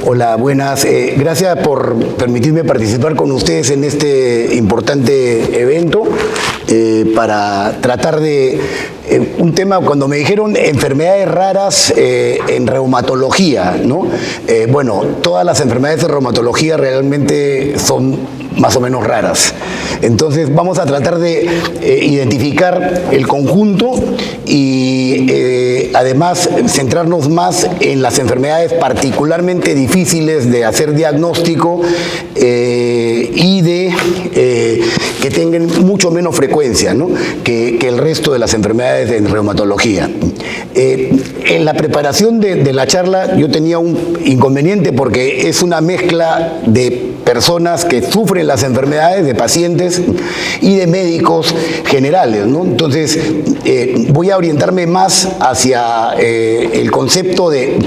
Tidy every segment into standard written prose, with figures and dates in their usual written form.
Hola, buenas. Gracias por permitirme participar con ustedes en este importante evento para tratar de un tema. Cuando me dijeron enfermedades raras en reumatología, ¿no? Bueno, todas las enfermedades de reumatología realmente son más o menos raras. Entonces vamos a tratar de identificar el conjunto y además centrarnos más en las enfermedades particularmente difíciles de hacer diagnóstico y de que tengan mucho menos frecuencia, ¿no? que el resto de las enfermedades en reumatología. En la preparación de la charla yo tenía un inconveniente porque es una mezcla de personas que sufren las enfermedades, de pacientes y de médicos generales, ¿no? Entonces, voy a orientarme más hacia el concepto de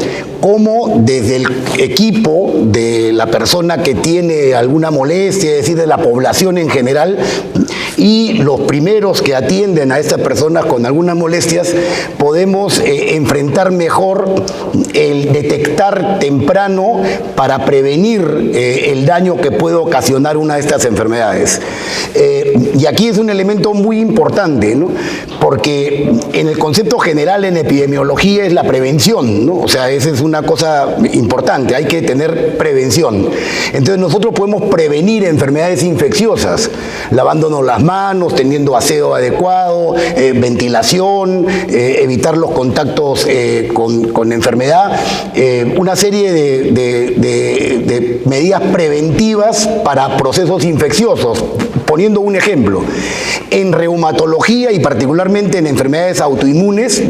cómo desde el equipo de la persona que tiene alguna molestia, es decir, de la población en general, y los primeros que atienden a estas personas con algunas molestias, podemos enfrentar mejor el detectar temprano para prevenir el daño que puede ocasionar una de estas enfermedades. Y aquí es un elemento muy importante, ¿no? Porque en el concepto general en epidemiología es la prevención, ¿no? O sea, esa es una cosa importante, hay que tener prevención. Entonces nosotros podemos prevenir enfermedades infecciosas, lavándonos las manos, teniendo aseo adecuado, ventilación, evitar los contactos con enfermedad, una serie de medidas preventivas para procesos infecciosos. Poniendo un ejemplo, en reumatología y particularmente en enfermedades autoinmunes,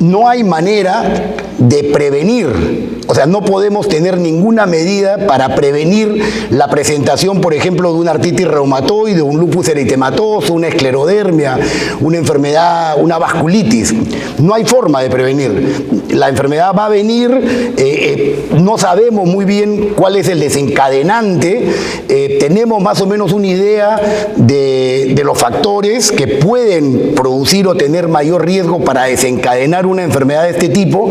no hay manera de prevenir, o sea, no podemos tener ninguna medida para prevenir la presentación, por ejemplo, de una artritis reumatoide, un lupus eritematoso, una esclerodermia, una enfermedad, una vasculitis. No hay forma de prevenir. La enfermedad va a venir, no sabemos muy bien cuál es el desencadenante, tenemos más o menos una idea de los factores que pueden producir o tener mayor riesgo para desencadenar una enfermedad de este tipo.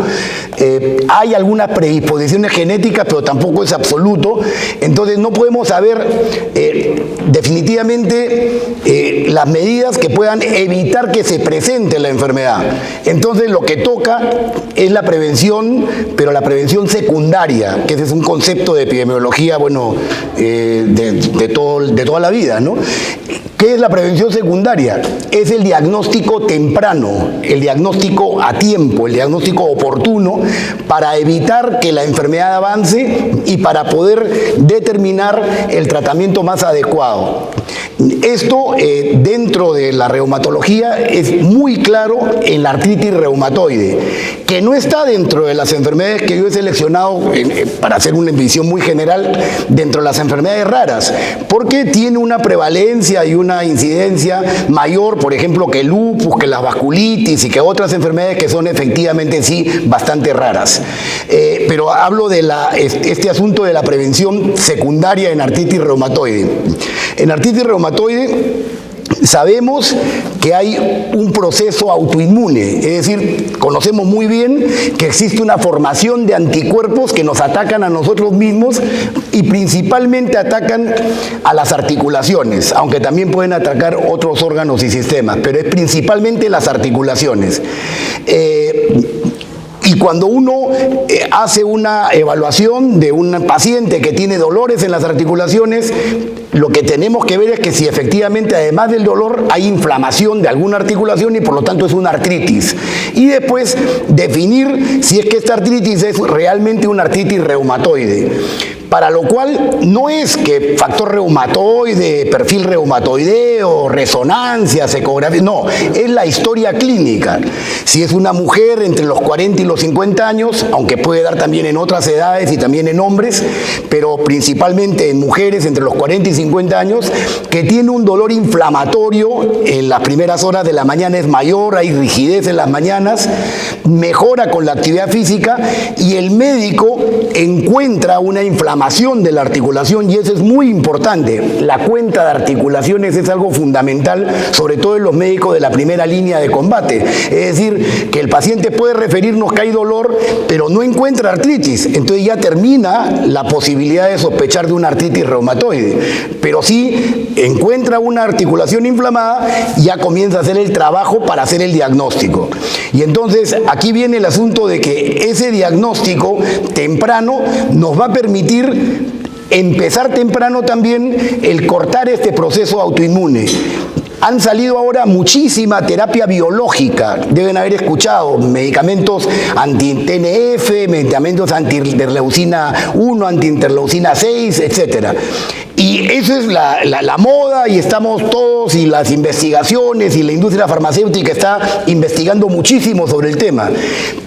Hay algunas predisposiciones genéticas, pero tampoco es absoluto. Entonces no podemos saber definitivamente las medidas que puedan evitar que se presente la enfermedad. Entonces lo que toca es la prevención, pero la prevención secundaria, que ese es un concepto de epidemiología, bueno, de toda la vida, ¿no? ¿Qué es la prevención secundaria? Es el diagnóstico temprano, el diagnóstico a tiempo, el diagnóstico oportuno para evitar que la enfermedad avance y para poder determinar el tratamiento más adecuado. Esto dentro de la reumatología es muy claro en la artritis reumatoide, que no está dentro de las enfermedades que yo he seleccionado para hacer una visión muy general dentro de las enfermedades raras, porque tiene una prevalencia y una incidencia mayor, por ejemplo, que el lupus, que la vasculitis y que otras enfermedades que son efectivamente sí bastante raras. Pero hablo de este asunto de la prevención secundaria en artritis reumatoide. En artritis reumatoide sabemos que hay un proceso autoinmune, es decir, conocemos muy bien que existe una formación de anticuerpos que nos atacan a nosotros mismos y principalmente atacan a las articulaciones, aunque también pueden atacar otros órganos y sistemas, pero es principalmente las articulaciones. Y cuando uno hace una evaluación de un paciente que tiene dolores en las articulaciones, lo que tenemos que ver es que si efectivamente además del dolor hay inflamación de alguna articulación y por lo tanto es una artritis. Y después definir si es que esta artritis es realmente una artritis reumatoide. Para lo cual no es que factor reumatoide, perfil reumatoideo, resonancias, ecografía, no, es la historia clínica. Si es una mujer entre los 40 y los 50 años, aunque puede dar también en otras edades y también en hombres, pero principalmente en mujeres entre los 40 y 50 años, que tiene un dolor inflamatorio en las primeras horas de la mañana es mayor, hay rigidez en las mañanas, mejora con la actividad física y el médico encuentra una inflamación inflamación de la articulación, y eso es muy importante. La cuenta de articulaciones es algo fundamental, sobre todo en los médicos de la primera línea de combate. Es decir, que el paciente puede referirnos que hay dolor, pero no encuentra artritis. Entonces ya termina la posibilidad de sospechar de una artritis reumatoide. Pero si encuentra una articulación inflamada, ya comienza a hacer el trabajo para hacer el diagnóstico. Y entonces aquí viene el asunto de que ese diagnóstico temprano nos va a permitir empezar temprano también el cortar este proceso autoinmune. Han salido ahora muchísima terapia biológica, deben haber escuchado, medicamentos anti-TNF, medicamentos anti-interleucina 1, anti-interleucina 6, etc. Y eso es la moda, y estamos todos, y las investigaciones, y la industria farmacéutica está investigando muchísimo sobre el tema.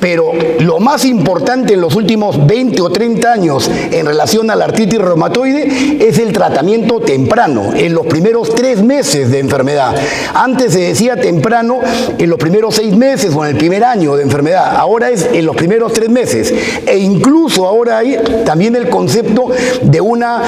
Pero lo más importante en los últimos 20 o 30 años en relación a la artritis reumatoide es el tratamiento temprano, en los primeros 3 meses de enfermedad. Antes se decía temprano en los primeros 6 meses o en el primer año de enfermedad. Ahora es en los primeros 3 meses. E incluso ahora hay también el concepto de una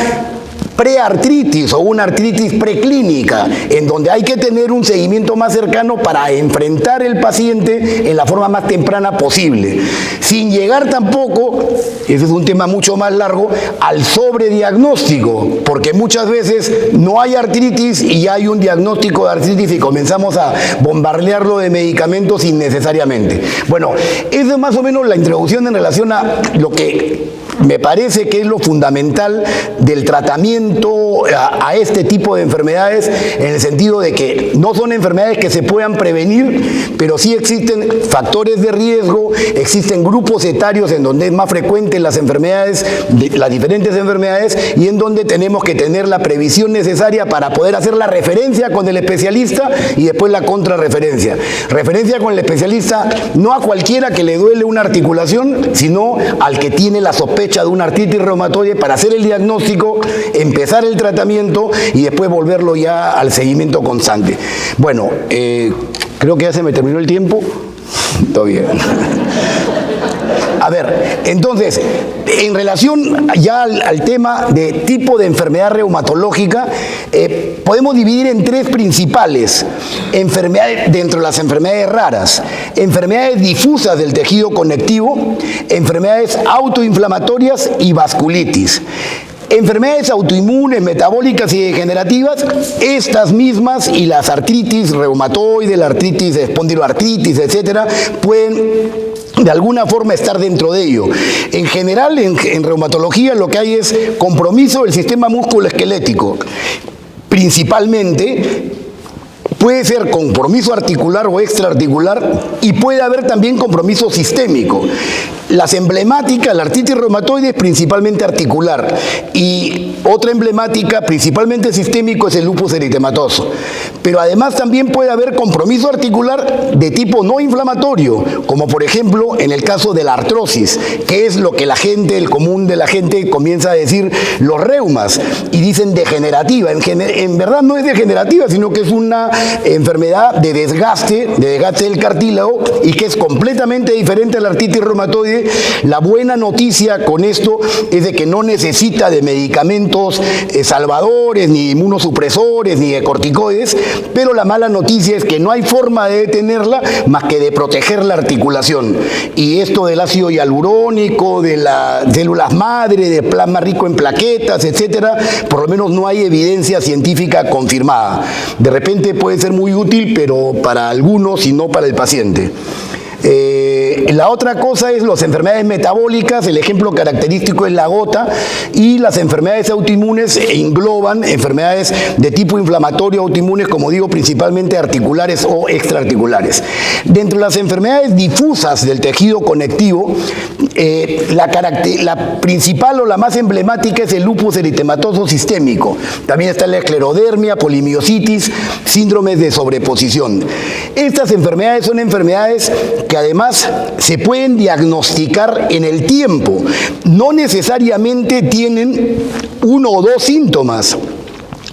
preartritis o una artritis preclínica, en donde hay que tener un seguimiento más cercano para enfrentar el paciente en la forma más temprana posible, sin llegar tampoco, ese es un tema mucho más largo, al sobrediagnóstico, porque muchas veces no hay artritis y ya hay un diagnóstico de artritis y comenzamos a bombardearlo de medicamentos innecesariamente. Bueno, esa es más o menos la introducción en relación a lo que me parece que es lo fundamental del tratamiento a este tipo de enfermedades, en el sentido de que no son enfermedades que se puedan prevenir, pero sí existen factores de riesgo, existen grupos etarios en donde es más frecuente las enfermedades, las diferentes enfermedades, y en donde tenemos que tener la previsión necesaria para poder hacer la referencia con el especialista y después la contrarreferencia. Referencia con el especialista no a cualquiera que le duele una articulación, sino al que tiene la sospecha de una artritis reumatoide, para hacer el diagnóstico, empezar el tratamiento y después volverlo ya al seguimiento constante. Bueno, creo que ya se me terminó el tiempo. Todo bien. A ver, entonces, en relación ya al tema de tipo de enfermedad reumatológica, podemos dividir en 3 principales enfermedades dentro de las enfermedades raras: enfermedades difusas del tejido conectivo, enfermedades autoinflamatorias y vasculitis. Enfermedades autoinmunes, metabólicas y degenerativas, estas mismas y las artritis reumatoide, la artritis, espondiloartritis, etcétera, pueden de alguna forma estar dentro de ello. En general, en reumatología lo que hay es compromiso del sistema musculoesquelético. Principalmente puede ser compromiso articular o extraarticular, y puede haber también compromiso sistémico. Las emblemáticas, la artritis reumatoide es principalmente articular, y otra emblemática, principalmente sistémico, es el lupus eritematoso. Pero además también puede haber compromiso articular de tipo no inflamatorio, como por ejemplo en el caso de la artrosis, que es lo que la gente, el común de la gente comienza a decir los reumas, y dicen degenerativa. En verdad no es degenerativa, sino que es una enfermedad de desgaste del cartílago, y que es completamente diferente a la artritis reumatoide. La buena noticia con esto es de que no necesita de medicamentos salvadores, ni inmunosupresores, ni de corticoides, pero la mala noticia es que no hay forma de detenerla más que de proteger la articulación. Y esto del ácido hialurónico, de las células madre, de plasma rico en plaquetas, etcétera, por lo menos no hay evidencia científica confirmada. De repente puede ser muy útil, pero para algunos y no para el paciente. La otra cosa es las enfermedades metabólicas. El ejemplo característico es la gota, y las enfermedades autoinmunes engloban enfermedades de tipo inflamatorio autoinmunes, como digo, principalmente articulares o extraarticulares. Dentro de las enfermedades difusas del tejido conectivo, la principal o la más emblemática es el lupus eritematoso sistémico. También está la esclerodermia, polimiositis, síndromes de sobreposición. Estas enfermedades son enfermedades que además se pueden diagnosticar en el tiempo. No necesariamente tienen 1 o 2 síntomas.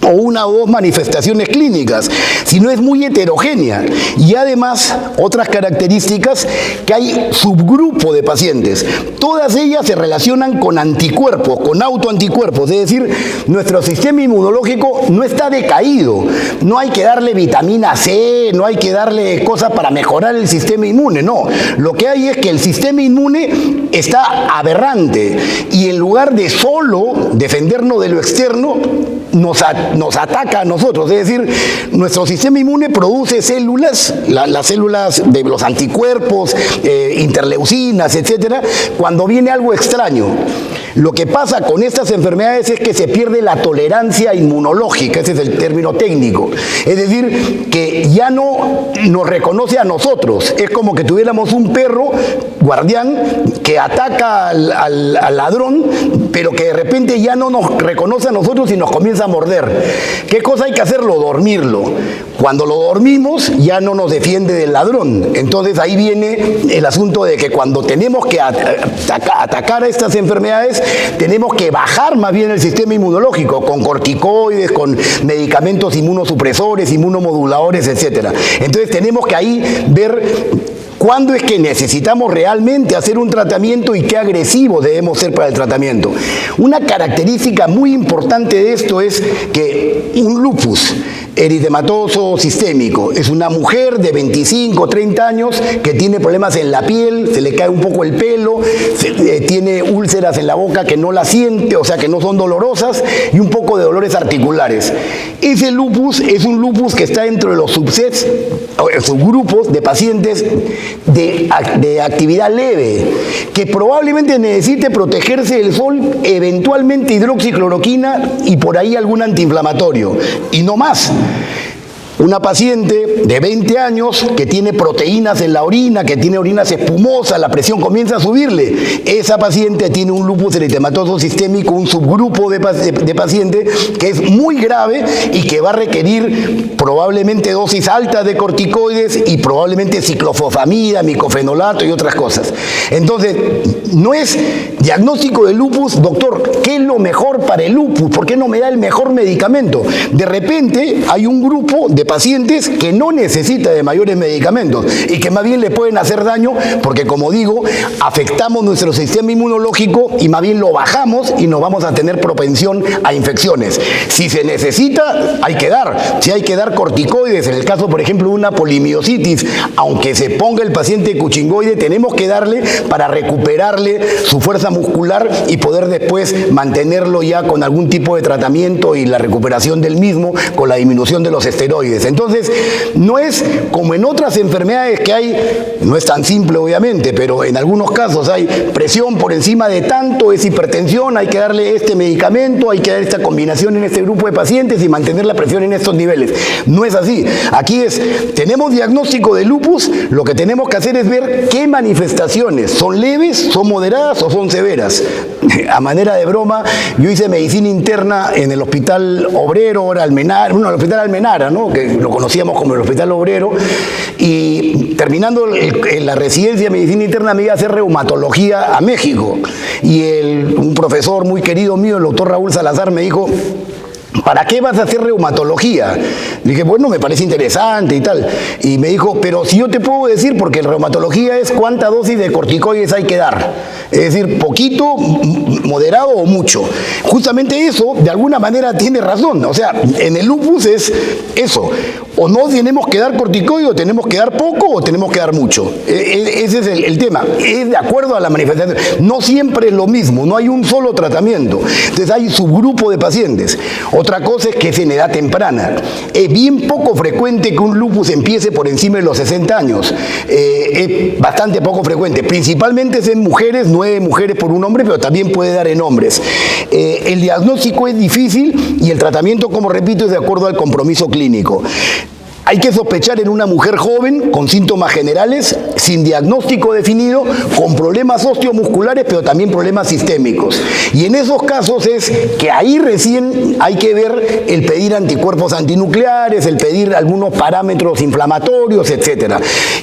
o una o dos manifestaciones clínicas, sino es muy heterogénea. Y además, otras características, que hay subgrupo de pacientes. Todas ellas se relacionan con anticuerpos, con autoanticuerpos, es decir, nuestro sistema inmunológico no está decaído. No hay que darle vitamina C, no hay que darle cosas para mejorar el sistema inmune, no. Lo que hay es que el sistema inmune está aberrante y en lugar de solo defendernos de lo externo, nos ataca a nosotros. Es decir, nuestro sistema inmune produce células, las células de los anticuerpos, interleucinas, etcétera, cuando viene algo extraño. Lo que pasa con estas enfermedades es que se pierde la tolerancia inmunológica, ese es el término técnico. Es decir, que ya no nos reconoce a nosotros. Es como que tuviéramos un perro guardián que ataca al ladrón, pero que de repente ya no nos reconoce a nosotros y nos comienza a morder. ¿Qué cosa hay que hacerlo? Dormirlo. Cuando lo dormimos ya no nos defiende del ladrón. Entonces ahí viene el asunto de que cuando tenemos que atacar a estas enfermedades, tenemos que bajar más bien el sistema inmunológico con corticoides, con medicamentos inmunosupresores, inmunomoduladores, etcétera. Entonces tenemos que ahí ver ¿cuándo es que necesitamos realmente hacer un tratamiento y qué agresivos debemos ser para el tratamiento? Una característica muy importante de esto es que un lupus eritematoso sistémico es una mujer de 25 o 30 años que tiene problemas en la piel, se le cae un poco el pelo, tiene úlceras en la boca que no la siente, o sea que no son dolorosas, y un poco de dolores articulares. Ese lupus es un lupus que está dentro de los subsets, subgrupos de pacientes de actividad leve, que probablemente necesite protegerse del sol, eventualmente hidroxicloroquina y por ahí algún antiinflamatorio, y no más. Una paciente de 20 años que tiene proteínas en la orina, que tiene orinas espumosas, la presión comienza a subirle. Esa paciente tiene un lupus eritematoso sistémico, un subgrupo de pacientes que es muy grave y que va a requerir probablemente dosis altas de corticoides y probablemente ciclofosfamida, micofenolato y otras cosas. Entonces, no es diagnóstico de lupus, doctor, ¿qué es lo mejor para el lupus? ¿Por qué no me da el mejor medicamento? De repente hay un grupo de pacientes que no necesita de mayores medicamentos y que más bien le pueden hacer daño porque, como digo, afectamos nuestro sistema inmunológico y más bien lo bajamos y nos vamos a tener propensión a infecciones. Si se necesita, hay que dar. Si hay que dar corticoides, en el caso, por ejemplo, de una polimiositis, aunque se ponga el paciente cuchingoide, tenemos que darle para recuperarle su fuerza muscular y poder después mantenerlo ya con algún tipo de tratamiento y la recuperación del mismo con la disminución de los esteroides. Entonces, no es como en otras enfermedades que hay, no es tan simple obviamente, pero en algunos casos hay presión por encima de tanto, es hipertensión, hay que darle este medicamento, hay que dar esta combinación en este grupo de pacientes y mantener la presión en estos niveles. No es así. Aquí tenemos diagnóstico de lupus, lo que tenemos que hacer es ver qué manifestaciones son leves, son moderadas o son severas. A manera de broma, yo hice medicina interna en el Hospital Obrero, ahora Almenara, el Hospital Almenara, ¿no? Que lo conocíamos como el Hospital Obrero, y terminando la residencia de medicina interna me iba a hacer reumatología a México, y un profesor muy querido mío, el doctor Raúl Salazar, me dijo: ¿para qué vas a hacer reumatología? Le dije, bueno, me parece interesante y tal. Y me dijo, pero si yo te puedo decir, porque en reumatología es cuánta dosis de corticoides hay que dar. Es decir, poquito, moderado o mucho. Justamente eso, de alguna manera, tiene razón. O sea, en el lupus es eso. O no tenemos que dar corticoides, o tenemos que dar poco, o tenemos que dar mucho. Ese es el tema. Es de acuerdo a la manifestación. No siempre es lo mismo, no hay un solo tratamiento. Entonces hay subgrupo de pacientes. Otra cosa es que es en edad temprana. Es bien poco frecuente que un lupus empiece por encima de los 60 años. Es bastante poco frecuente. Principalmente es en mujeres, 9 mujeres por un hombre, pero también puede dar en hombres. El diagnóstico es difícil y el tratamiento, como repito, es de acuerdo al compromiso clínico. Hay que sospechar en una mujer joven con síntomas generales, sin diagnóstico definido, con problemas osteomusculares, pero también problemas sistémicos. Y en esos casos es que ahí recién hay que ver el pedir anticuerpos antinucleares, el pedir algunos parámetros inflamatorios, etc.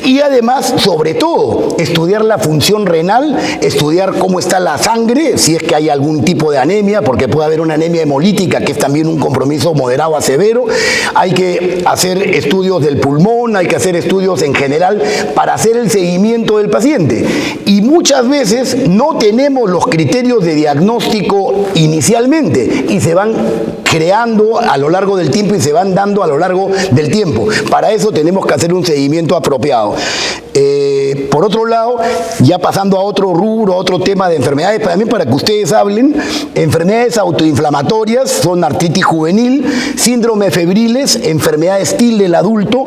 Y además, sobre todo, estudiar la función renal, estudiar cómo está la sangre, si es que hay algún tipo de anemia, porque puede haber una anemia hemolítica, que es también un compromiso moderado a severo. Hay que hacer estudios del pulmón, hay que hacer estudios en general para hacer el seguimiento del paciente. Y muchas veces no tenemos los criterios de diagnóstico inicialmente y se van creando a lo largo del tiempo y se van dando a lo largo del tiempo. Para eso tenemos que hacer un seguimiento apropiado. Por otro lado, ya pasando a otro rubro, a otro tema de enfermedades, también para que ustedes hablen, enfermedades autoinflamatorias son artritis juvenil, síndromes febriles, enfermedades TIL del adulto,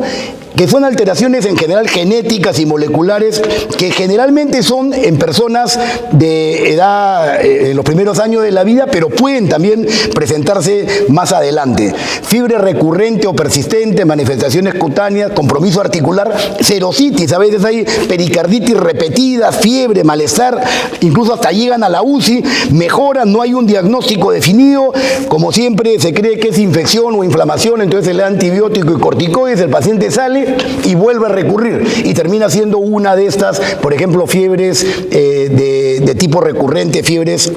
que son alteraciones en general genéticas y moleculares que generalmente son en personas de edad en los primeros años de la vida, pero pueden también presentarse más adelante. Fiebre recurrente o persistente, manifestaciones cutáneas, compromiso articular, serositis, a veces hay pericarditis repetida, fiebre, malestar, incluso hasta llegan a la UCI, mejoran, no hay un diagnóstico definido, como siempre se cree que es infección o inflamación, entonces se le da antibiótico y corticoides, el paciente sale y vuelve a recurrir y termina siendo una de estas, por ejemplo, fiebres de tipo recurrente, fiebres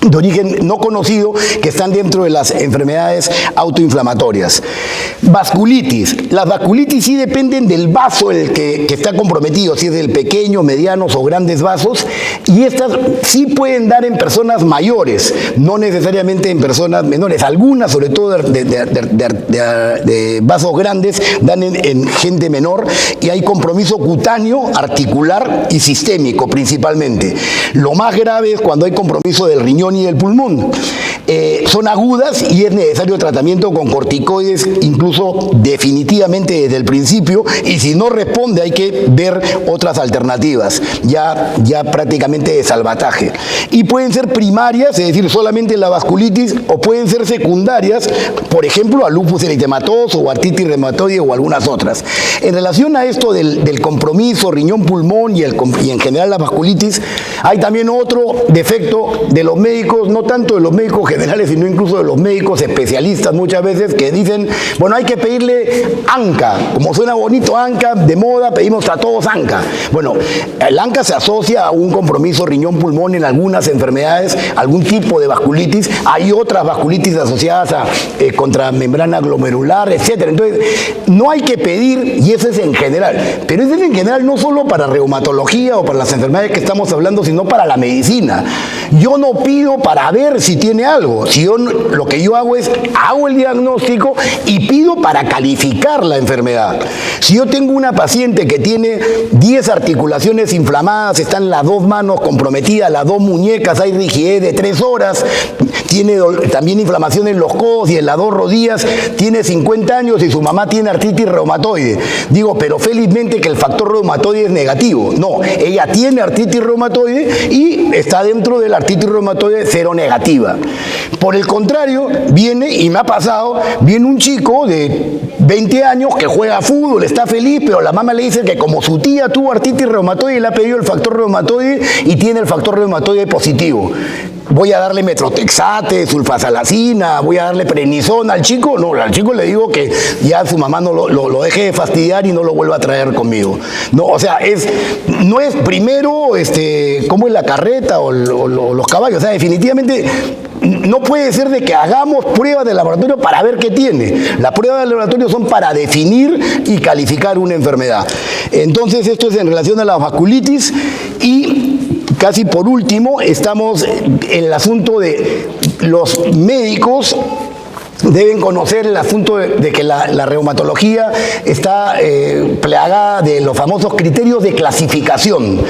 de origen no conocido que están dentro de las enfermedades autoinflamatorias. Vasculitis. Las vasculitis sí dependen del vaso el que está comprometido, si es del pequeño, medianos o grandes vasos, y estas sí pueden dar en personas mayores, no necesariamente en personas menores. Algunas, sobre todo de vasos grandes, dan en gente menor y hay compromiso cutáneo, articular y sistémico principalmente. Lo más grave es cuando hay compromiso del riñón y del pulmón. Son agudas y es necesario tratamiento con corticoides, incluso definitivamente desde el principio, y si no responde hay que ver otras alternativas, ya prácticamente de salvataje. Y pueden ser primarias, es decir, solamente la vasculitis, o pueden ser secundarias, por ejemplo, a lupus eritematoso o artritis reumatoide o algunas otras. En relación a esto del compromiso riñón-pulmón y en general la vasculitis, hay también otro defecto de los médicos, no tanto de los médicos generales, sino incluso de los médicos especialistas muchas veces, que dicen, bueno, hay que pedirle ANCA, como suena bonito ANCA, de moda, pedimos a todos ANCA. Bueno, el ANCA se asocia a un compromiso riñón-pulmón en algunas enfermedades, algún tipo de vasculitis, hay otras vasculitis asociadas a contramembrana glomerular, etc. Entonces, no hay que pedir, y eso es en general, pero eso es en general no solo para reumatología o para las enfermedades que estamos hablando, sino para la medicina. Yo no pido para ver si tiene algo. Lo que yo hago es, hago el diagnóstico y pido para calificar la enfermedad. Si yo tengo una paciente que tiene 10 articulaciones inflamadas, están las dos manos comprometidas, las dos muñecas, hay rigidez de 3 horas, tiene también inflamación en los codos y en las dos rodillas, tiene 50 años y su mamá tiene artritis reumatoide. Digo, pero felizmente que el factor reumatoide es negativo. No, ella tiene artritis reumatoide y está dentro de la artritis reumatoide cero negativa. Por el contrario, viene, y me ha pasado, viene un chico de 20 años que juega fútbol, está feliz, pero la mamá le dice que como su tía tuvo artritis reumatoide, le ha pedido el factor reumatoide y tiene el factor reumatoide positivo. Voy a darle metrotexate, sulfasalacina, voy a darle prednisona al chico. No, al chico le digo que ya su mamá no lo deje de fastidiar y no lo vuelva a traer conmigo. No, o sea, no es primero como en la carreta o los caballos. O sea, definitivamente no puede ser de que hagamos pruebas de laboratorio para ver qué tiene. Las pruebas de laboratorio son para definir y calificar una enfermedad. Entonces, esto es en relación a la vasculitis. Y casi por último, estamos en el asunto de los médicos. Deben conocer el asunto de que la reumatología está plagada de los famosos criterios de clasificación.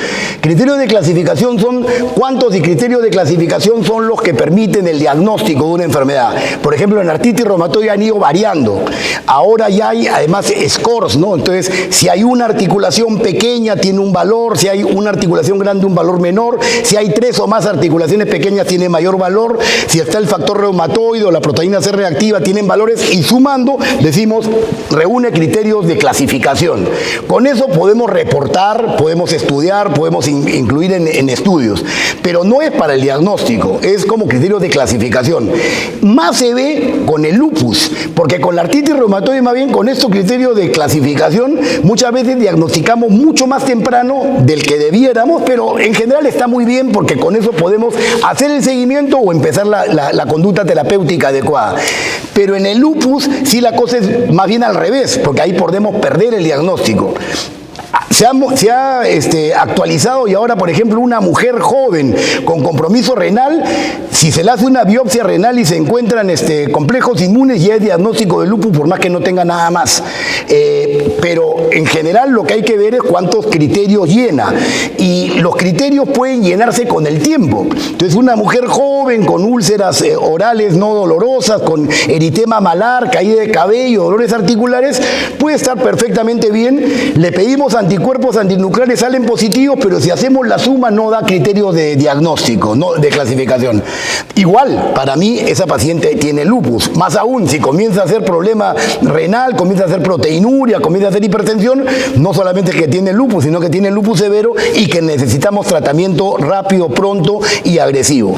Criterios de clasificación son cuántos y criterios de clasificación son los que permiten el diagnóstico de una enfermedad. Por ejemplo, en artritis reumatoide han ido variando. Ahora ya hay además scores, ¿no? Entonces, si hay una articulación pequeña tiene un valor, si hay una articulación grande un valor menor, si hay 3 o más articulaciones pequeñas tiene mayor valor, si está el factor reumatoide o la proteína C reactiva negativa, tienen valores y sumando decimos reúne criterios de clasificación. Con eso podemos reportar, podemos estudiar, podemos incluir en estudios, pero no es para el diagnóstico, es como criterio de clasificación. Más se ve con el lupus, porque con la artritis reumatoide más bien con estos criterios de clasificación muchas veces diagnosticamos mucho más temprano del que debiéramos, pero en general está muy bien porque con eso podemos hacer el seguimiento o empezar la conducta terapéutica adecuada. Pero en el lupus sí la cosa es más bien al revés, porque ahí podemos perder el diagnóstico. Se ha actualizado y ahora, por ejemplo, una mujer joven con compromiso renal, si se le hace una biopsia renal y se encuentran complejos inmunes, ya es diagnóstico de lupus por más que no tenga nada más. Pero en general lo que hay que ver es cuántos criterios llena. Y los criterios pueden llenarse con el tiempo. Entonces, una mujer joven con úlceras orales no dolorosas, con eritema malar, caída de cabello, dolores articulares, puede estar perfectamente bien. Le pedimos anticuerpos antinucleares, salen positivos, pero si hacemos la suma no da criterio de diagnóstico, no de clasificación. Igual, para mí, esa paciente tiene lupus. Más aún, si comienza a hacer problema renal, comienza a hacer proteinuria, comienza a hacer hipertensión, no solamente es que tiene lupus, sino que tiene lupus severo y que necesitamos tratamiento rápido, pronto y agresivo.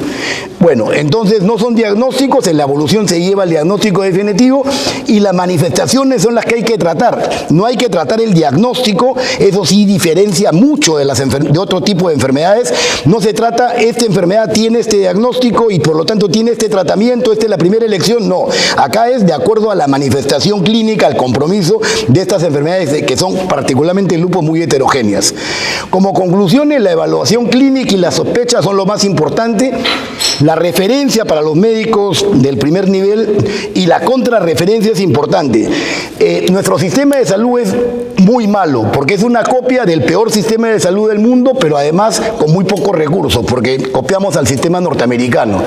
Bueno, entonces no son diagnósticos, en la evolución se lleva el diagnóstico definitivo y las manifestaciones son las que hay que tratar. No hay que tratar el diagnóstico, eso sí diferencia mucho de otro tipo de enfermedades. No se trata, esta enfermedad tiene este diagnóstico y por lo tanto tiene este tratamiento, esta es la primera elección. No, acá es de acuerdo a la manifestación clínica, al compromiso de estas enfermedades que son particularmente el lupus muy heterogéneas. Como conclusiones, la evaluación clínica y la sospecha son lo más importante. La referencia para los médicos del primer nivel y la contrarreferencia es importante. Nuestro sistema de salud es muy malo porque es una copia del peor sistema de salud del mundo, pero además con muy pocos recursos porque copiamos al sistema norteamericano.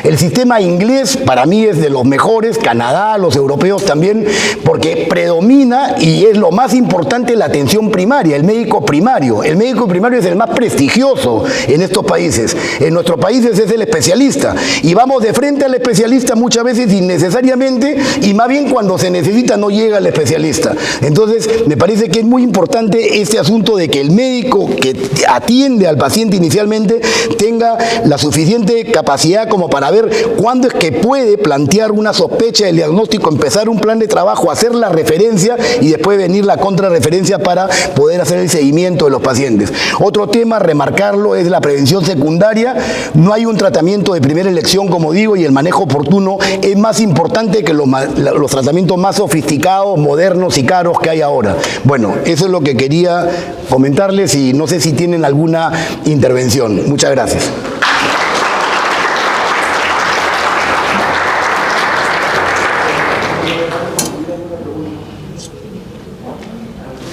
El sistema inglés para mí es de los mejores, Canadá, los europeos también, porque predomina y es lo más importante la atención primaria, el médico primario. El médico primario es el más prestigioso en estos países. En nuestros países es el especialista y vamos de frente al especialista muchas veces innecesariamente y más bien cuando se necesita no llega el especialista. Entonces me parece que es muy importante este asunto de que el médico que atiende al paciente inicialmente tenga la suficiente capacidad como para ver cuándo es que puede plantear una sospecha del diagnóstico, empezar un plan de trabajo, hacer la referencia y después venir la contrarreferencia para poder hacer el seguimiento de los pacientes. Otro tema, remarcarlo, es la prevención secundaria. No hay un tratamiento de primera elección, como digo, y el manejo oportuno es más importante que los tratamientos más sofisticados, modernos y caros que hay ahora. Bueno, eso es lo que quería comentarles y no sé si tienen alguna intervención. Muchas gracias.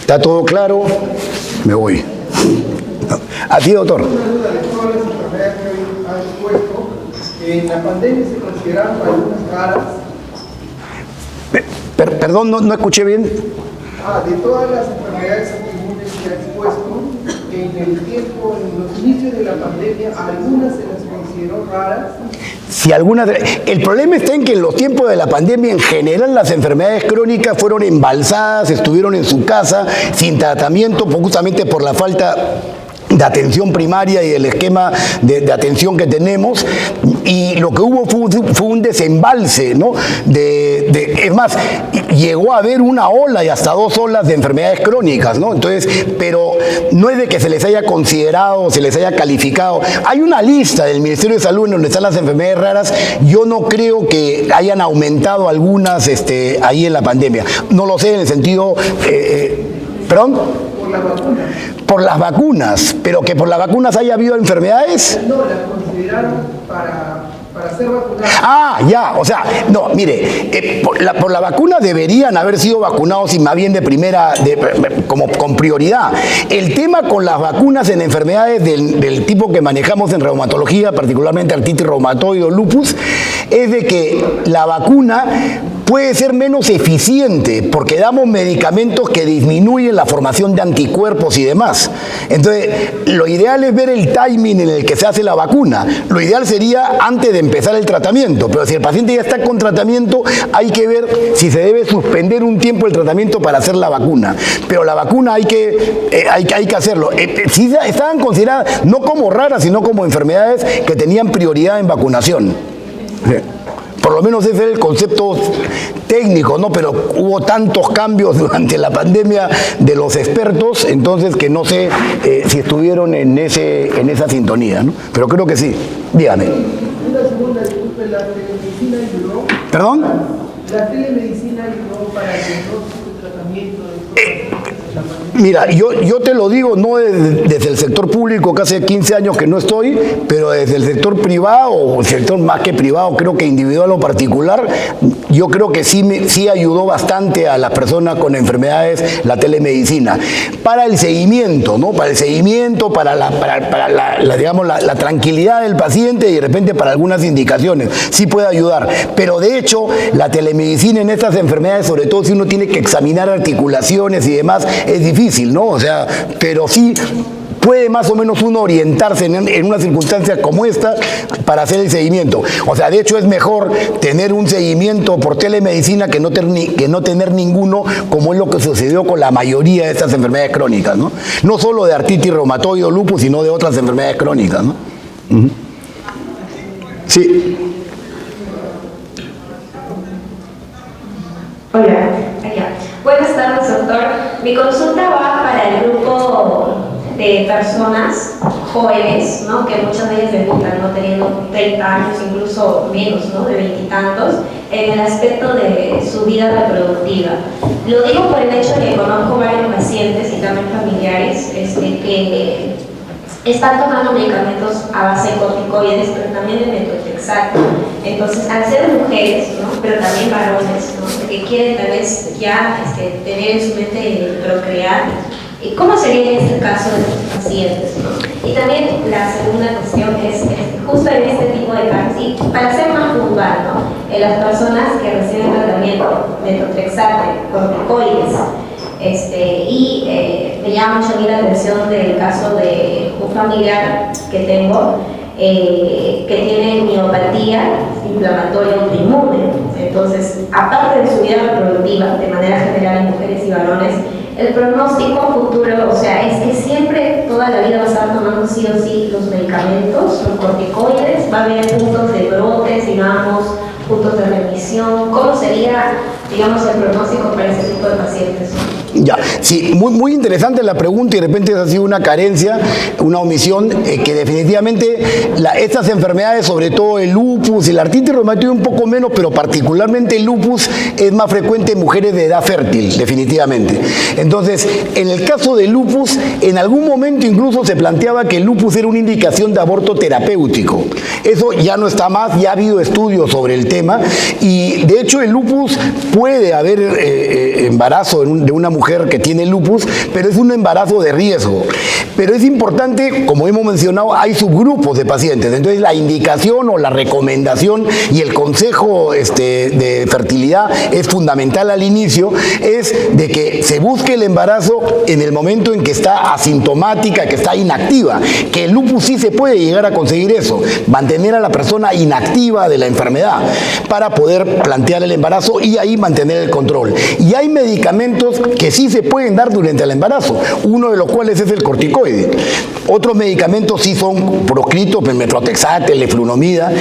¿Está todo claro? Me voy. A ti, doctor. En la pandemia se consideraron algunas raras. Perdón, no escuché bien. De todas las enfermedades autoinmunes que ha expuesto, en el tiempo, en los inicios de la pandemia, algunas se las consideró raras. Si el problema está en que en los tiempos de la pandemia en general las enfermedades crónicas fueron embalsadas, estuvieron en su casa sin tratamiento justamente por la falta de atención primaria y el esquema de atención que tenemos, y lo que hubo fue un desembalse, ¿no? Es más, llegó a haber una ola y hasta 2 olas de enfermedades crónicas, ¿no? Entonces, pero no es de que se les haya considerado, se les haya calificado. Hay una lista del Ministerio de Salud en donde están las enfermedades raras. Yo no creo que hayan aumentado algunas ahí en la pandemia. No lo sé en el sentido... ¿Perdón? Por las vacunas. Por las vacunas, pero que por las vacunas haya habido enfermedades. No, las consideraron para ser vacunadas. Ya, o sea, no, mire, por la vacuna deberían haber sido vacunados y más bien de primera, como con prioridad. El tema con las vacunas en enfermedades del tipo que manejamos en reumatología, particularmente artritis reumatoide o lupus, es de que la vacuna puede ser menos eficiente porque damos medicamentos que disminuyen la formación de anticuerpos y demás. Entonces, lo ideal es ver el timing en el que se hace la vacuna. Lo ideal sería antes de empezar el tratamiento, pero si el paciente ya está con tratamiento, hay que ver si se debe suspender un tiempo el tratamiento para hacer la vacuna. Pero la vacuna hay que hacerlo. Sí estaban consideradas no como raras, sino como enfermedades que tenían prioridad en vacunación. Por lo menos ese es el concepto técnico, ¿no? Pero hubo tantos cambios durante la pandemia de los expertos, entonces que no sé si estuvieron en esa sintonía, ¿no? Pero creo que sí. Dígame. Una segunda, disculpe, ¿la telemedicina ayudó? ¿Perdón? ¿La telemedicina ayudó para el diagnóstico y tratamiento de la pandemia? Mira, yo te lo digo, no desde el sector público, que hace 15 años que no estoy, pero desde el sector privado, o el sector más que privado, creo que individual o particular, yo creo que sí ayudó bastante a las personas con enfermedades la telemedicina. Para el seguimiento, ¿no? Para el seguimiento, para la tranquilidad del paciente y de repente para algunas indicaciones, sí puede ayudar. Pero de hecho, la telemedicina en estas enfermedades, sobre todo si uno tiene que examinar articulaciones y demás, es difícil, ¿no? O sea, pero sí puede más o menos uno orientarse en una circunstancia como esta para hacer el seguimiento. O sea, de hecho es mejor tener un seguimiento por telemedicina que no tener ninguno, como es lo que sucedió con la mayoría de estas enfermedades crónicas, ¿no? No solo de artritis reumatoide o lupus, sino de otras enfermedades crónicas, ¿no? Sí. Hola, buenas tardes, doctor. Mi consulta va para el grupo de personas jóvenes, ¿no? Que muchas de ellas debutan, ¿no? Teniendo 30 años, incluso menos, ¿no? De 20 y tantos, en el aspecto de su vida reproductiva. Lo digo por el hecho de que conozco varios pacientes y también familiares que están tomando medicamentos a base de corticoides, pero también de metotrexato. Entonces, al ser mujeres, ¿no? Pero también varones, ¿no? Que quieren tal vez ya tener en su mente procrear, ¿cómo sería en este caso de los pacientes, ¿no? Y también la segunda cuestión es justo en este tipo de casos, y para ser más puntual, ¿no? En las personas que reciben tratamiento metotrexato, corticoides, me llama mucho a mí la atención del caso de un familiar que tengo que tiene miopatía inflamatoria autoinmune. Entonces, aparte de su vida reproductiva, de manera general en mujeres y varones, el pronóstico futuro, o sea, es que siempre, toda la vida va a estar tomando sí o sí los medicamentos, los corticoides, va a haber puntos de brotes, digamos, puntos de remisión. ¿Cómo sería, digamos, el pronóstico para ese tipo de pacientes? Ya, sí, muy interesante la pregunta y de repente ha sido una carencia, una omisión, que definitivamente estas enfermedades, sobre todo el lupus y la artritis reumatoide un poco menos, pero particularmente el lupus es más frecuente en mujeres de edad fértil, definitivamente. Entonces, en el caso del lupus, en algún momento incluso se planteaba que el lupus era una indicación de aborto terapéutico. Eso ya no está más, ya ha habido estudios sobre el tema y de hecho el lupus puede haber embarazo de una mujer que tiene lupus, pero es un embarazo de riesgo. Pero es importante, como hemos mencionado, hay subgrupos de pacientes. Entonces la indicación o la recomendación y el consejo de fertilidad es fundamental al inicio, es de que se busque el embarazo en el momento en que está asintomática, que está inactiva. Que el lupus sí se puede llegar a conseguir eso, mantener a la persona inactiva de la enfermedad para poder plantear el embarazo y ahí mantener el control. Y hay medicamentos que sí se pueden dar durante el embarazo, uno de los cuales es el corticoide. Otros medicamentos sí son proscritos, el metotrexato, el leflunomida.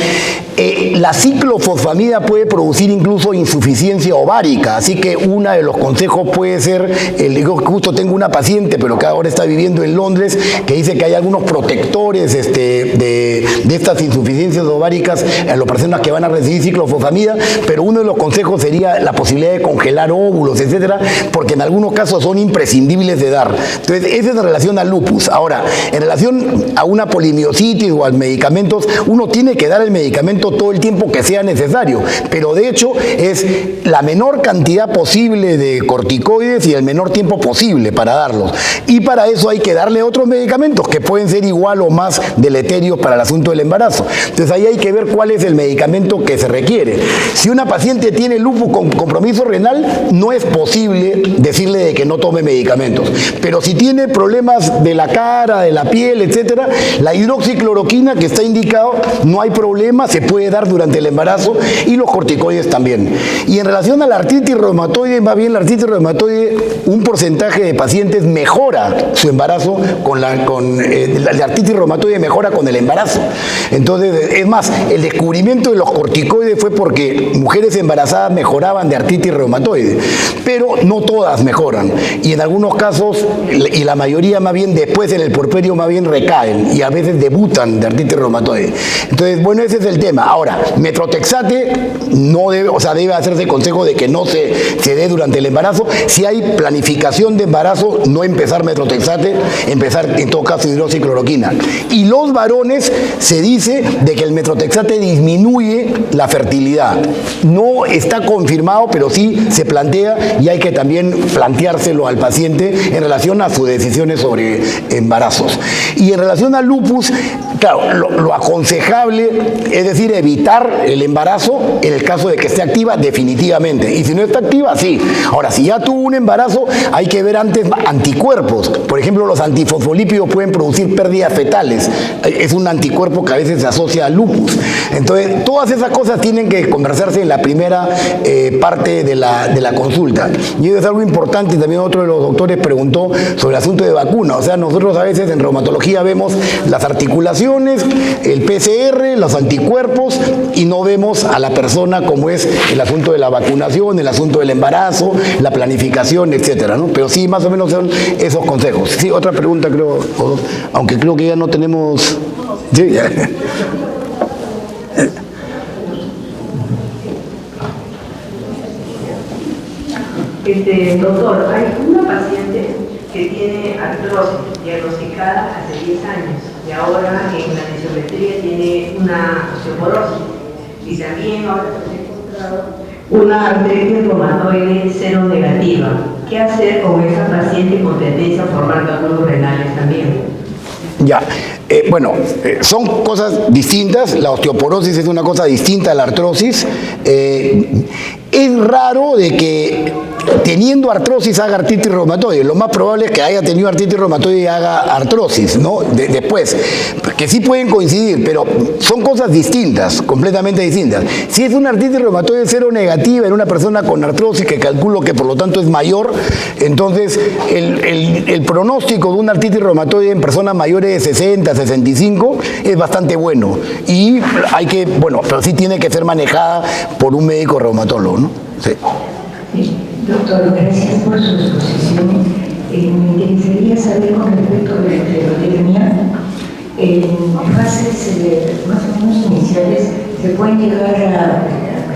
La ciclofosfamida puede producir incluso insuficiencia ovárica, así que uno de los consejos puede ser, yo justo tengo una paciente, pero que ahora está viviendo en Londres, que dice que hay algunos protectores de estas insuficiencias ováricas en las personas que van a recibir ciclofosfamida, pero uno de los consejos sería la posibilidad de congelar óvulos, etcétera, porque en algún algunos casos son imprescindibles de dar. Entonces, esa es en relación al lupus. Ahora, en relación a una polimiositis o a medicamentos, uno tiene que dar el medicamento todo el tiempo que sea necesario, pero de hecho es la menor cantidad posible de corticoides y el menor tiempo posible para darlos. Y para eso hay que darle otros medicamentos que pueden ser igual o más deleterios para el asunto del embarazo. Entonces ahí hay que ver cuál es el medicamento que se requiere. Si una paciente tiene lupus con compromiso renal, no es posible decirle de que no tome medicamentos. Pero si tiene problemas de la cara, de la piel, etcétera, la hidroxicloroquina que está indicado, no hay problema, se puede dar durante el embarazo, y los corticoides también. Y en relación a la artritis reumatoide, va bien, la artritis reumatoide, un porcentaje de pacientes mejora su embarazo la artritis reumatoide mejora con el embarazo. Entonces, es más, el descubrimiento de los corticoides fue porque mujeres embarazadas mejoraban de artritis reumatoide, pero no todas mejoran, y en algunos casos, y la mayoría más bien después en el puerperio más bien recaen, y a veces debutan de artritis reumatoide. Entonces, bueno, ese es el tema. Ahora, metrotexate no debe, o sea, debe hacerse consejo de que no se dé durante el embarazo. Si hay planificación de embarazo, no empezar metrotexate, empezar en todo caso hidroxicloroquina. Y los varones, se dice de que el metrotexate disminuye la fertilidad. No está confirmado, pero sí se plantea, y hay que también planteárselo al paciente en relación a sus decisiones sobre embarazos. Y en relación al lupus, claro, lo aconsejable es decir, evitar el embarazo en el caso de que esté activa, definitivamente. Y si no está activa, sí. Ahora, si ya tuvo un embarazo, hay que ver antes anticuerpos. Por ejemplo, los antifosfolípidos pueden producir pérdidas fetales. Es un anticuerpo que a veces se asocia al lupus. Entonces, todas esas cosas tienen que conversarse en la primera parte de la consulta. Y eso es algo importante, y también otro de los doctores preguntó sobre el asunto de vacuna. O sea, nosotros a veces en reumatología vemos las articulaciones, el PCR, los anticuerpos, y no vemos a la persona como es el asunto de la vacunación, el asunto del embarazo, la planificación, etcétera, ¿no? Pero sí, más o menos son esos consejos. Sí, otra pregunta creo, aunque creo que ya no tenemos... Sí, ya. Doctor, hay una paciente que tiene artrosis diagnosticada hace 10 años y ahora en la tensiometría tiene una osteoporosis y también ahora se ha encontrado una artritis reumatoide cero negativa. ¿Qué hacer con esa paciente con tendencia a formar cálculos renales también? Ya, son cosas distintas. La osteoporosis es una cosa distinta a la artrosis. Es raro de que teniendo artrosis haga artritis reumatoide. Lo más probable es que haya tenido artritis reumatoide y haga artrosis, ¿no? Después, que sí pueden coincidir, pero son cosas distintas, completamente distintas. Si es una artritis reumatoide cero negativa en una persona con artrosis, que calculo que por lo tanto es mayor, entonces el pronóstico de una artritis reumatoide en personas mayores de 60, 65 es bastante bueno. Y hay que, pero sí tiene que ser manejada por un médico reumatólogo, ¿no? Sí. Doctor, gracias por su exposición. Me interesaría saber con respecto a la esclerodermia, en fases más o menos iniciales se pueden llegar a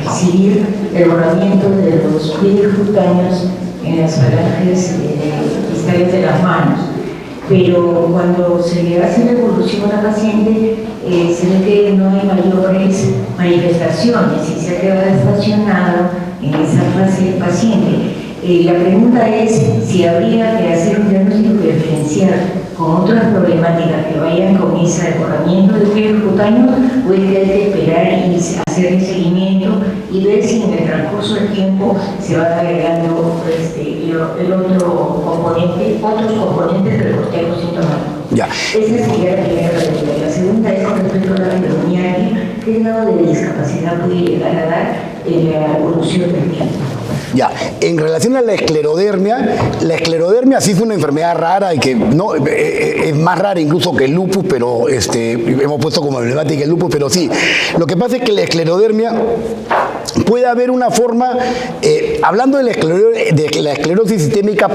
recibir el borramiento de los pliegues cutáneos en las falanges distales de las manos, pero cuando se le hace la evolución a la paciente se ve que no hay mayores manifestaciones y se ha quedado estacionado en esa fase del paciente. La pregunta es si habría que hacer un diagnóstico diferencial con otras problemáticas que vayan con ese desbordamiento de pliegues cutáneos, o es que hay que esperar y hacer el seguimiento y ver si en el transcurso del tiempo se va agregando el otro componente, otros componentes del cortejo sintomático. Ya. Esa sería la primera pregunta. La segunda es con respecto a la fibromialgia. ¿Qué grado de discapacidad puede llegar a dar en la evolución del tiempo? Ya, en relación a la esclerodermia sí es una enfermedad rara y que no es más rara incluso que el lupus, pero hemos puesto como emblemática el lupus, pero sí. Lo que pasa es que la esclerodermia puede haber una forma, hablando de la esclerosis sistémica,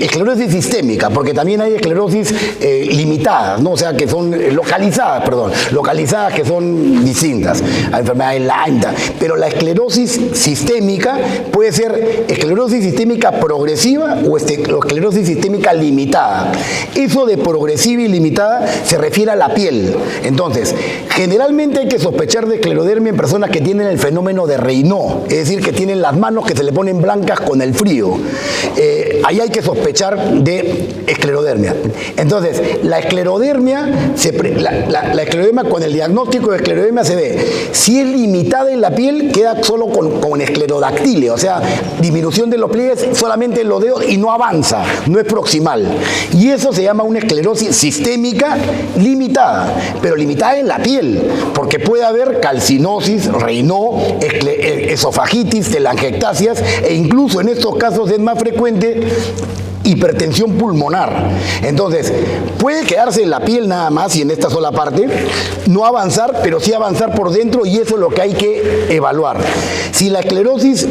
esclerosis sistémica, porque también hay esclerosis limitadas, ¿no? O sea, que son localizadas, que son distintas a enfermedades Lyme, pero la esclerosis sistémica puede ser esclerosis sistémica progresiva o esclerosis sistémica limitada. Eso de progresiva y limitada se refiere a la piel. Entonces, generalmente hay que sospechar de esclerodermia en personas que tienen el fenómeno de Raynaud, es decir, que tienen las manos que se le ponen blancas con el frío. Ahí hay que sospechar de esclerodermia. Entonces, la esclerodermia con el diagnóstico de esclerodermia se ve. Si es limitada en la piel, queda solo con esclerodactilia, o sea, disminución de los pliegues solamente en los dedos y no avanza, no es proximal. Y eso se llama una esclerosis sistémica limitada, pero limitada en la piel, porque puede haber calcinosis, Raynaud, esofagitis, telangiectasias, e incluso en estos casos es más frecuente hipertensión pulmonar. Entonces, puede quedarse en la piel nada más y en esta sola parte, no avanzar, pero sí avanzar por dentro, y eso es lo que hay que evaluar. Si la esclerosis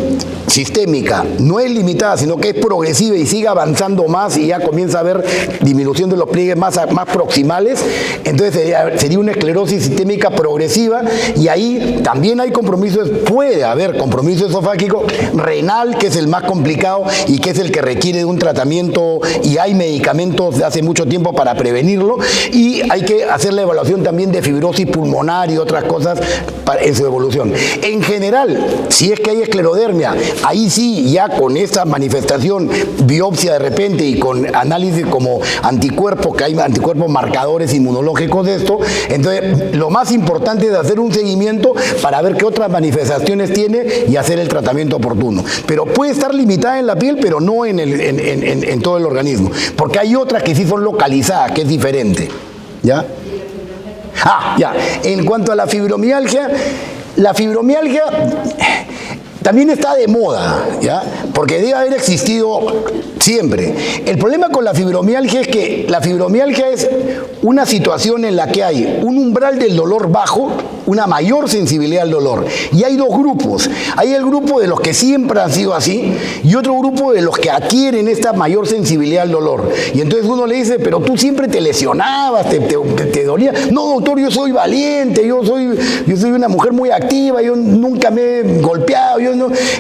sistémica no es limitada, sino que es progresiva y sigue avanzando más y ya comienza a haber disminución de los pliegues más proximales, entonces sería una esclerosis sistémica progresiva, y ahí también hay compromisos, puede haber compromiso esofágico, renal, que es el más complicado y que es el que requiere de un tratamiento, y hay medicamentos de hace mucho tiempo para prevenirlo, y hay que hacer la evaluación también de fibrosis pulmonar y otras cosas en su evolución. En general, si es que hay esclerodermia, ahí sí, ya con esta manifestación, biopsia de repente y con análisis como anticuerpos, que hay anticuerpos marcadores inmunológicos de esto, entonces lo más importante es hacer un seguimiento para ver qué otras manifestaciones tiene y hacer el tratamiento oportuno. Pero puede estar limitada en la piel, pero no en todo el organismo, porque hay otras que sí son localizadas, que es diferente. ¿Ya? Ya. En cuanto a la fibromialgia también está de moda, ¿ya? Porque debe haber existido siempre. El problema con la fibromialgia es que la fibromialgia es una situación en la que hay un umbral del dolor bajo, una mayor sensibilidad al dolor. Y hay dos grupos. Hay el grupo de los que siempre han sido así y otro grupo de los que adquieren esta mayor sensibilidad al dolor. Y entonces uno le dice, pero tú siempre te lesionabas, te dolía. No, doctor, yo soy valiente, yo soy una mujer muy activa, yo nunca me he golpeado,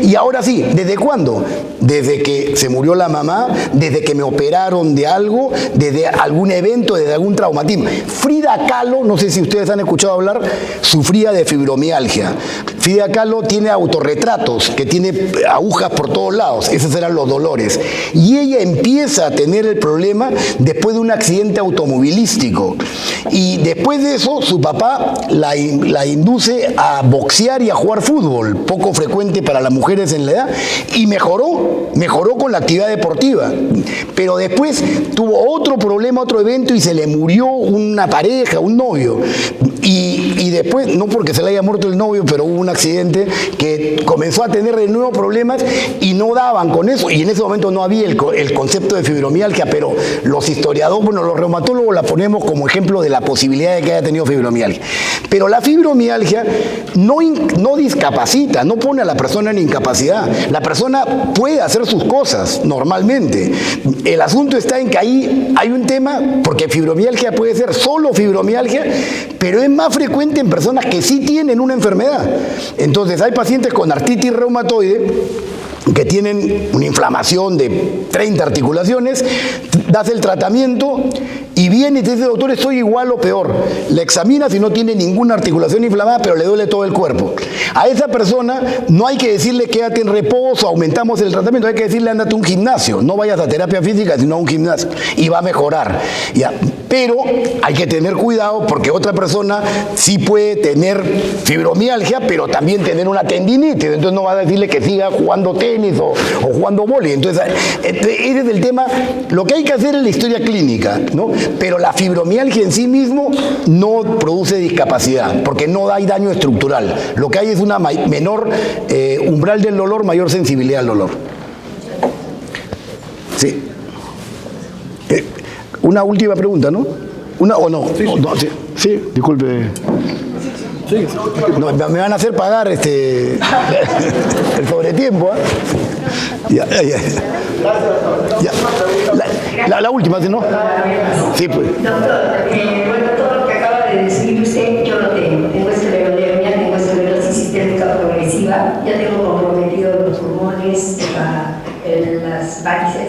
y ahora sí. ¿Desde cuándo? Desde que se murió la mamá, desde que me operaron de algo, desde algún evento, desde algún traumatismo. Frida Kahlo, no sé si ustedes han escuchado hablar, sufría de fibromialgia. Frida Kahlo tiene autorretratos, que tiene agujas por todos lados, esos eran los dolores. Y ella empieza a tener el problema después de un accidente automovilístico. Y después de eso, su papá la induce a boxear y a jugar fútbol, poco frecuente para las mujeres en la edad, y mejoró con la actividad deportiva. Pero después tuvo otro problema, otro evento, y se le murió una pareja, un novio. Y después, no porque se le haya muerto el novio, pero hubo un accidente que comenzó a tener de nuevo problemas y no daban con eso. Y en ese momento no había el concepto de fibromialgia, pero los historiadores, los reumatólogos la ponemos como ejemplo de la posibilidad de que haya tenido fibromialgia. Pero la fibromialgia no discapacita, no pone a la persona en incapacidad. La persona puede hacer sus cosas normalmente. El asunto está en que ahí hay un tema, porque fibromialgia puede ser solo fibromialgia, pero es más frecuente en personas que sí tienen una enfermedad. Entonces hay pacientes con artritis reumatoide que tienen una inflamación de 30 articulaciones, das el tratamiento y viene y te dice, doctor, estoy igual o peor. Le examinas y no tiene ninguna articulación inflamada, pero le duele todo el cuerpo. A esa persona no hay que decirle quédate en reposo, aumentamos el tratamiento, hay que decirle ándate a un gimnasio, no vayas a terapia física, sino a un gimnasio, y va a mejorar. ¿Ya? Pero hay que tener cuidado porque otra persona sí puede tener fibromialgia, pero también tener una tendinitis, entonces no va a decirle que siga jugando tenis o jugando vóley. Entonces, ese es el tema. Lo que hay que hacer es la historia clínica, ¿no? Pero la fibromialgia en sí mismo no produce discapacidad, porque no hay daño estructural. Lo que hay es una menor umbral del dolor, mayor sensibilidad al dolor. Sí. Una última pregunta, ¿no? ¿Una o no? Sí, sí. Sí, disculpe. Sí. No, me van a hacer pagar el sobretiempo. Ya. La última, ¿sí, no? Sí, pues. Doctor, bueno, todo lo que acaba de decir usted, yo lo tengo. Tengo esclerodermia, tengo esclerosis sistémica progresiva, ya tengo comprometidos los pulmones, las varices.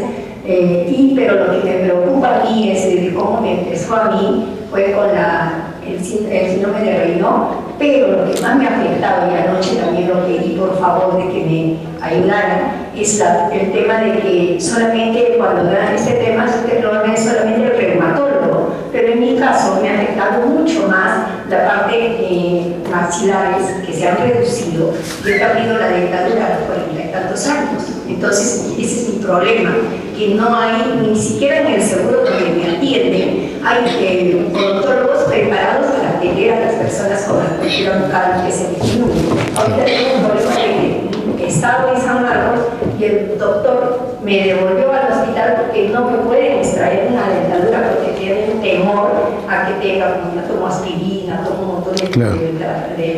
Pero lo que me preocupa aquí es de cómo me empezó a mí fue con el síndrome de Raynaud, pero lo que más me ha afectado, y anoche también lo pedí por favor de que me ayudaran, es el tema de que solamente cuando dan este tema no es solamente el reumatólogo, pero en mi caso me ha afectado mucho más la parte maxilares que se han reducido. Yo he perdido la dentadura a los 40 y tantos años, entonces ese es mi problema, que no hay ni siquiera en el seguro donde me atienden, hay odontólogos preparados para atender a las personas con la cultura bucal que se disminuye. Ahorita tengo un problema de que estaba en San Marcos y el doctor me devolvió al hospital porque no me pueden extraer una dentadura porque tienen temor a que tenga, como yo tomo aspirina, tomo un montón de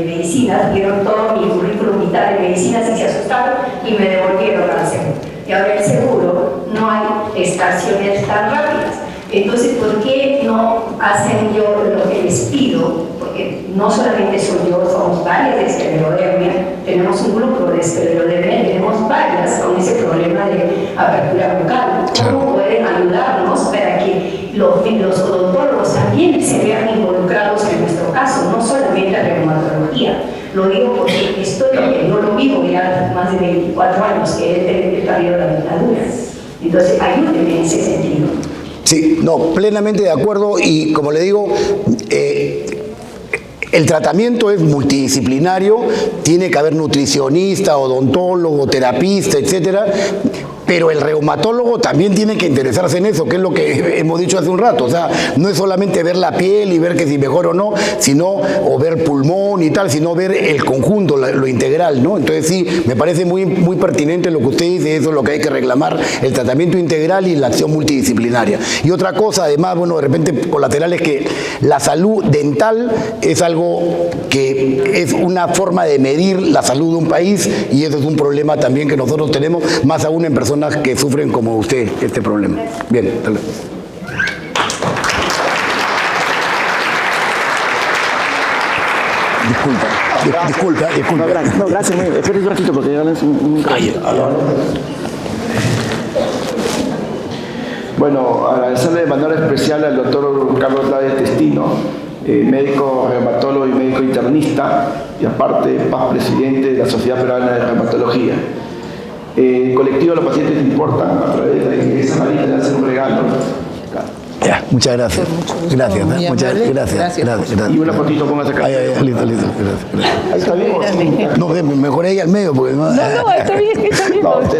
medicinas, vieron todo mi currículum vital de medicinas y se asustaron y me devolvieron al seguro. Y ahora el seguro no hay estaciones tan rápidas. Entonces, ¿por qué no hacen yo lo que les pido? Porque no solamente soy yo, somos varias de esclerodermia, tenemos un grupo de esclerodermia, tenemos varias con ese problema de apertura bucal. ¿Cómo pueden ayudarnos para que los odontólogos también se vean involucrados en nuestro caso, no solamente la reumatología? Lo digo porque esto es lo que yo lo vivo ya más de 24 años que he perdido la dentadura. Entonces, ayúdenme en ese sentido. Sí, no, plenamente de acuerdo y como le digo, el tratamiento es multidisciplinario, tiene que haber nutricionista, odontólogo, terapista, etcétera. Pero el reumatólogo también tiene que interesarse en eso, que es lo que hemos dicho hace un rato. O sea, no es solamente ver la piel y ver que si mejor o no, o ver pulmón y tal, sino ver el conjunto, lo integral, ¿no? Entonces sí, me parece muy, muy pertinente lo que usted dice, eso es lo que hay que reclamar, el tratamiento integral y la acción multidisciplinaria. Y otra cosa, además, bueno, de repente colateral es que la salud dental es algo que es una forma de medir la salud de un país y eso es un problema también que nosotros tenemos, más aún en personas que sufren como usted este problema. Bien, dale. Disculpa. No, gracias. Espera un ratito porque ya Bueno, agradecerle de manera especial al doctor Carlos Lades Testino, médico reumatólogo y médico internista, y aparte presidente de la Sociedad Peruana de Reumatología. El colectivo de los pacientes importan a través de esa manera de hacer un regalo. Ya, muchas gracias. Gracias. Y una fotito, póngase acá. Listo. Gracias. Ahí está bien. No, mejor ahí al medio porque no. No, está bien. No, usted.